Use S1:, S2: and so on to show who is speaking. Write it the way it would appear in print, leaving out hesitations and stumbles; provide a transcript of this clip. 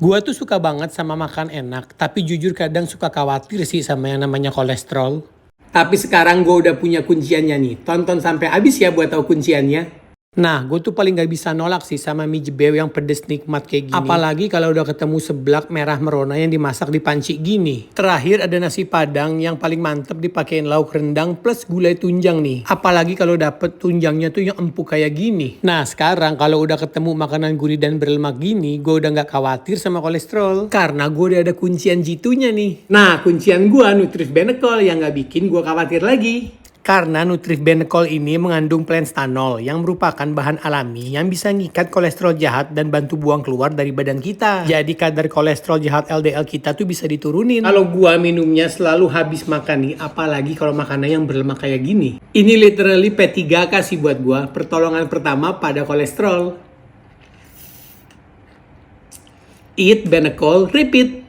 S1: Gua tuh suka banget sama makan enak, tapi jujur kadang suka khawatir sih sama yang namanya kolesterol. Tapi sekarang gue udah punya kunciannya nih. Tonton sampai habis ya buat tahu kunciannya. Nah, gue tuh paling gak bisa nolak sih sama mie jebeu yang pedes nikmat kayak gini. Apalagi kalau udah ketemu seblak merah merona yang dimasak di panci gini. Terakhir ada nasi padang yang paling mantep dipakein lauk rendang plus gulai tunjang nih. Apalagi kalau dapet tunjangnya tuh yang empuk kayak gini. Nah, sekarang kalau udah ketemu makanan gurih dan berlemak gini, gue udah gak khawatir sama kolesterol. Karena gue udah ada kuncian jitunya nih. Nah, kuncian gue Nutrif Benekol yang gak bikin gue khawatir lagi. Karena Nutrif Benekol ini mengandung planstanol yang merupakan bahan alami yang bisa ngikat kolesterol jahat dan bantu buang keluar dari badan kita. Jadi kadar kolesterol jahat LDL kita tuh bisa diturunin. Kalau gua minumnya selalu habis makan nih, apalagi kalau makanan yang berlemak kayak gini. Ini literally P3K sih buat gua, pertolongan pertama pada kolesterol. Eat Benekol, repeat.